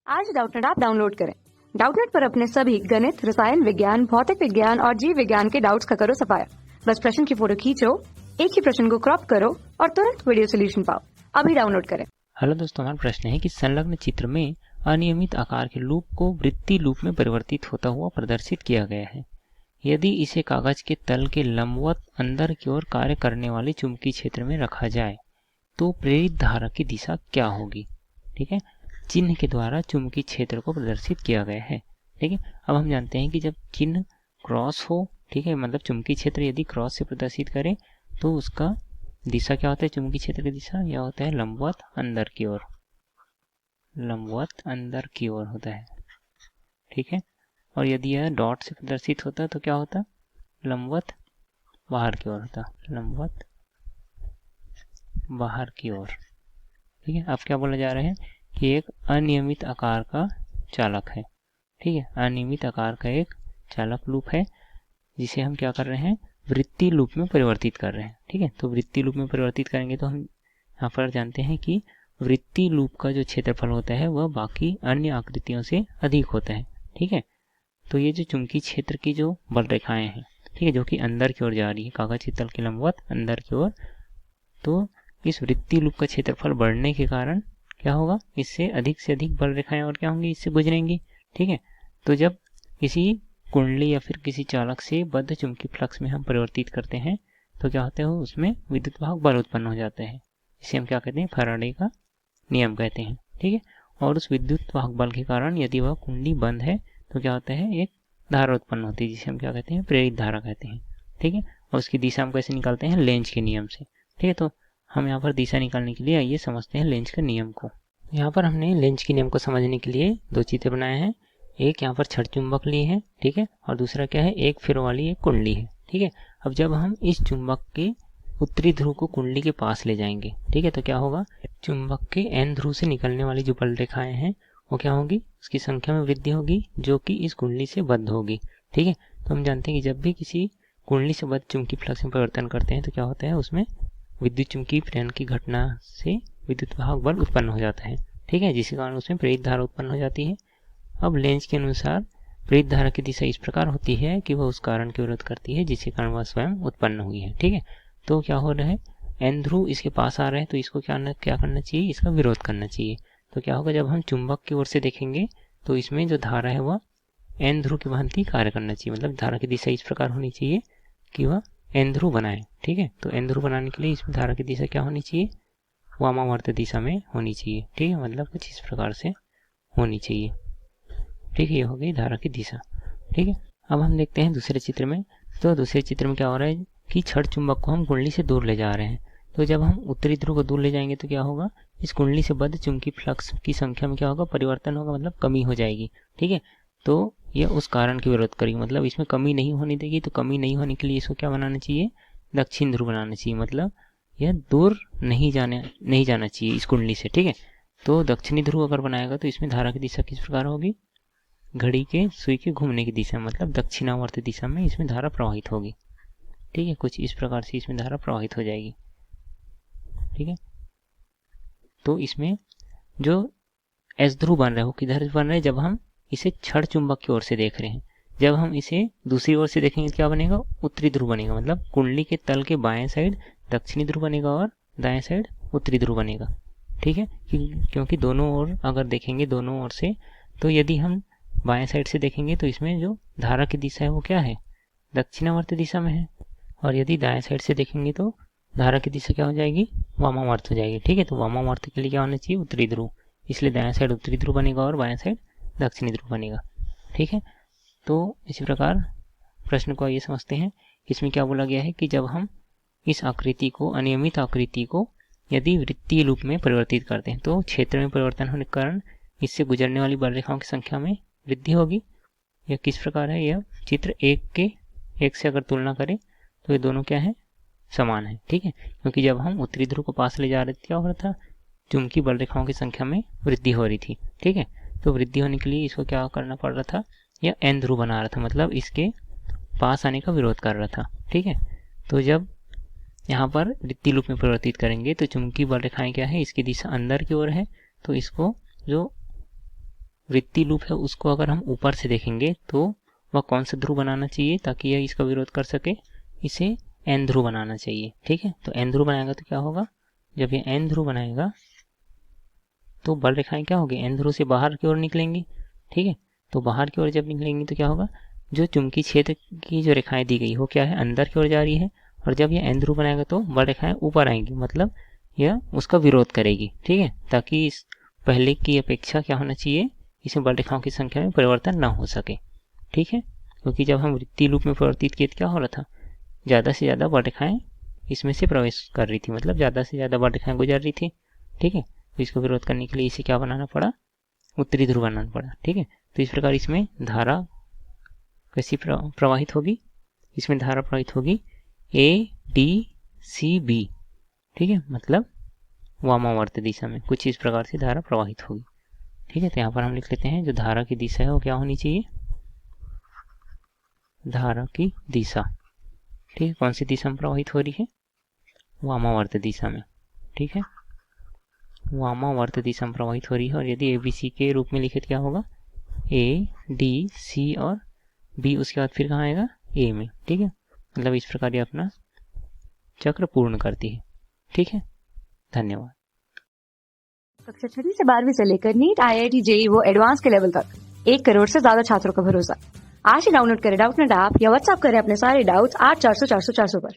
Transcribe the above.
आज Doubtnut app download करें। Doubtnut पर अपने सभी गणित, रसायन विज्ञान, भौतिक विज्ञान और जीव विज्ञान के डाउट्स का करो सफाया। बस प्रश्न की फोटो खींचो, एक ही प्रश्न को क्रॉप करो और तुरंत वीडियो सोल्यूशन पाओ। अभी डाउनलोड करें। हेलो दोस्तों, हमारा प्रश्न है कि संलग्न चित्र में अनियमित आकार के लूप को वृत्तीय लूप में परिवर्तित होता हुआ प्रदर्शित किया गया है। यदि इसे कागज के तल के लंबवत अंदर की ओर कार्य करने वाले चुंबकीय क्षेत्र में रखा जाए तो प्रेरित धारा की दिशा क्या होगी। ठीक है, चिन्ह के द्वारा चुंबकीय क्षेत्र को प्रदर्शित किया गया है। ठीक है, अब हम जानते हैं कि जब चिन्ह क्रॉस हो, ठीक है, मतलब चुंबकीय क्षेत्र यदि क्रॉस से प्रदर्शित करे तो उसका दिशा क्या होता है, चुंबकीय क्षेत्र की दिशा यह होता है लंबवत अंदर की ओर, लंबवत अंदर की ओर होता है। ठीक है, और यदि यह डॉट से प्रदर्शित होता तो क्या होता, लंबवत बाहर की ओर होता, लंबवत बाहर की ओर। ठीक है, अब क्या बोला जा रहा है कि एक अनियमित आकार का चालक है। ठीक है, अनियमित आकार का एक चालक लूप है जिसे हम क्या कर रहे हैं, वृत्तीय लूप में परिवर्तित कर रहे हैं। ठीक है, तो वृत्तीय लूप में परिवर्तित करेंगे तो हम यहाँ पर जानते हैं कि वृत्तीय लूप का जो क्षेत्रफल होता है वह बाकी अन्य आकृतियों से अधिक होता है। ठीक है, तो ये जो चुंबकीय क्षेत्र की जो बल रेखाएं हैं, ठीक है, जो कि अंदर की ओर जा रही है, कागज के तल के लंबवत अंदर की ओर, तो इस वृत्तीय लूप का क्षेत्रफल बढ़ने के कारण क्या होगा, इससे अधिक बल रेखाएं और क्या होंगी, इससे गुजरेंगी। ठीक है, तो जब किसी कुंडली या फिर किसी चालक से बद्ध चुंबकीय फ्लक्स में हम परिवर्तित करते हैं तो क्या होता है, उसमें विद्युत वाहक बल उत्पन्न हो जाता है, इसे हम क्या कहते हैं, फैराडे का नियम कहते हैं। ठीक है, और उस विद्युत वाहक बल के कारण यदि वह कुंडली बंद है तो क्या होता है, एक धारा उत्पन्न होती है जिसे हम क्या कहते हैं, प्रेरित धारा कहते हैं। ठीक है, और उसकी दिशा हम कैसे निकालते हैं, लेंज के नियम से। ठीक है, तो हम यहाँ पर दिशा निकालने के लिए आइए समझते हैं लेंज के नियम को। यहाँ पर हमने लेंज के नियम को समझने के लिए दो चित्र बनाए हैं। एक यहाँ पर छड़ चुंबक लिए हैं, ठीक है, और दूसरा क्या है, एक फेरो वाली एक कुंडली है। ठीक है, अब जब हम इस चुंबक के उत्तरी ध्रुव को कुंडली के पास ले जाएंगे, ठीक है, तो क्या होगा, चुंबक के एन ध्रुव से निकलने वाली जो बल रेखाएं हैं वो क्या होगी, उसकी संख्या में वृद्धि होगी जो कि इस कुंडली से बद्ध होगी। ठीक है, तो हम जानते हैं कि जब भी किसी कुंडली से बद्ध चुंबकीय फ्लक्स में परिवर्तन करते हैं तो क्या होता है, उसमें विद्युत चुंबकीय प्रेरण की घटना से विद्युत वाहक बल उत्पन्न हो जाता है। ठीक है, जिसके कारण उसमें प्रेरित धारा उत्पन्न हो जाती है। अब लेंज के अनुसार प्रेरित धारा की दिशा इस प्रकार होती है कि वह उस कारण के विरोध करती है जिसके कारण वह स्वयं उत्पन्न हुई है। ठीक है, तो क्या हो रहा है, एन ध्रुव इसके पास आ रहा है तो इसको क्या करना चाहिए, इसका विरोध करना चाहिए। तो क्या होगा, जब हम चुंबक की ओर से देखेंगे तो इसमें जो धारा है वह एन ध्रुव की भांति कार्य करना चाहिए, मतलब धारा की दिशा इस प्रकार होनी चाहिए कि वह एन ध्रुव बनाए। ठीक है, तो एन ध्रुव बनाने के लिए इसमें धारा की दिशा क्या होनी चाहिए, वामावर्त दिशा में होनी चाहिए। ठीक है, मतलब कुछ इस प्रकार से होनी चाहिए। ठीक है, ये हो गई धारा की दिशा। ठीक है, अब हम देखते हैं दूसरे चित्र में। तो दूसरे चित्र में क्या हो रहा है कि छड़ चुंबक को हम कुंडली से दूर ले जा रहे हैं। तो जब हम उत्तरी ध्रुव को दूर ले जाएंगे तो क्या होगा, इस कुंडली से बद्ध चुंबकीय फ्लक्स की संख्या में क्या होगा, परिवर्तन होगा, मतलब कमी हो जाएगी। ठीक है, तो यह उस कारण के विरोध करेगी, मतलब इसमें कमी नहीं होने देगी। तो कमी नहीं होने के लिए इसको क्या बनाना चाहिए, दक्षिण ध्रुव बनाना चाहिए, मतलब यह दूर नहीं जाना चाहिए इस कुंडली से। ठीक है, तो दक्षिणी ध्रुव अगर बनाएगा तो इसमें धारा की दिशा किस प्रकार होगी, घड़ी के सुई के घूमने की दिशा, मतलब दक्षिणावर्त दिशा में इसमें धारा प्रवाहित होगी। ठीक है, कुछ इस प्रकार से इसमें धारा प्रवाहित हो जाएगी। ठीक है, तो इसमें जो एस ध्रुव बन रहा है वो किधर बन रहा है, जब हम इसे छड़ चुंबक की ओर से देख रहे हैं। जब हम इसे दूसरी ओर से देखेंगे तो क्या बनेगा, उत्तरी ध्रुव बनेगा, मतलब कुंडली के तल के बाएं साइड दक्षिणी ध्रुव बनेगा और दाएं साइड उत्तरी ध्रुव बनेगा। ठीक है, क्योंकि दोनों ओर अगर देखेंगे दोनों ओर से, तो यदि हम बाएं साइड से देखेंगे तो इसमें जो धारा की दिशा है वो क्या है, दक्षिणावर्त दिशा में है, और यदि दाएं साइड से देखेंगे तो धारा की दिशा क्या हो जाएगी, वामावर्त हो जाएगी। ठीक है, तो वामावर्त के लिए क्या होना चाहिए, उत्तरी ध्रुव, इसलिए दाएं साइड उत्तरी ध्रुव बनेगा और बाएं साइड दक्षिणी ध्रुव बनेगा। ठीक है, तो इसी प्रकार प्रश्न को ये समझते हैं, इसमें क्या बोला गया है कि जब हम इस आकृति को, अनियमित आकृति को यदि वृत्तीय लूप में परिवर्तित करते हैं तो क्षेत्र में परिवर्तन होने के कारण इससे गुजरने वाली बल रेखाओं की संख्या में वृद्धि होगी। यह किस प्रकार है, यह चित्र एक से अगर तुलना करें तो ये दोनों क्या है, समान है। ठीक है, क्योंकि जब हम उत्तरी ध्रुव को पास ले जा रहे थे क्या हो रहा था, चुंबकीय बल रेखाओं की संख्या में वृद्धि हो रही थी। ठीक है, तो वृद्धि होने के लिए इसको क्या करना पड़ रहा था, यह एन ध्रुव बना रहा था, मतलब इसके पास आने का विरोध कर रहा था। ठीक है, तो जब यहाँ पर वृत्तीय लूप में परिवर्तित करेंगे तो चुंबकीय बल रेखाएं क्या है, इसकी दिशा अंदर की ओर है, तो इसको जो वृत्ति लूप है उसको अगर हम ऊपर से देखेंगे तो वह कौन सा ध्रुव बनाना चाहिए ताकि यह इसका विरोध कर सके, इसे एन ध्रुव बनाना चाहिए। ठीक है, तो एन ध्रुव बनाएगा तो क्या होगा, जब ये एन ध्रुव बनाएगा तो बल रेखाएं क्या होगी, एन ध्रुव से बाहर की ओर निकलेंगी। ठीक है, तो बाहर की ओर जब निकलेंगी तो क्या होगा, जो चुंबकीय क्षेत्र की जो रेखाएं दी गई वो क्या है, अंदर की ओर जा रही है। और जब ये एन ध्रुव बनाएगा तो बल रेखाएं ऊपर आएंगी, मतलब यह उसका विरोध करेगी। ठीक है, ताकि इस पहले की अपेक्षा क्या होना चाहिए, इसमें बल रेखाओं की संख्या में परिवर्तन ना हो सके। ठीक है, क्योंकि जब हम वृत्तीय लूप में परिवर्तित किए तो क्या हो रहा था, ज़्यादा से ज़्यादा बल रेखाएं इसमें से प्रवेश कर रही थी, मतलब ज़्यादा से ज़्यादा बल रेखाएं गुजर रही थी। ठीक है, तो इसको विरोध करने के लिए इसे क्या बनाना पड़ा, उत्तरी ध्रुव बनाना पड़ा। ठीक है, तो इस प्रकार इसमें धारा कैसी प्रवाहित होगी, इसमें धारा प्रवाहित होगी ADCB। ठीक है, मतलब वामावर्त दिशा में कुछ इस प्रकार से धारा प्रवाहित होगी। ठीक है, तो यहाँ पर हम लिख लेते हैं जो धारा की दिशा है वो क्या होनी चाहिए, धारा की दिशा। ठीक है, कौन सी दिशा में प्रवाहित हो रही है, वामावर्त दिशा में। ठीक है, वामावर्त दिशा में प्रवाहित हो रही है। और यदि ABC के रूप में लिखे तो क्या होगा, ADC और B उसके बाद फिर कहाँ आएगा, A में। ठीक है, मतलब इस प्रकार ये अपना चक्र पूर्ण करती है। ठीक है, धन्यवाद। कक्षा 6वीं से 12वीं से लेकर नीट, IIT, JEE वो एडवांस के लेवल तक 1 करोड़ से ज्यादा छात्रों का भरोसा। आज ही डाउनलोड करें डाउटनेट ऐप या व्हाट्सएप करें अपने सारे डाउट्स 8400 400 400 पर।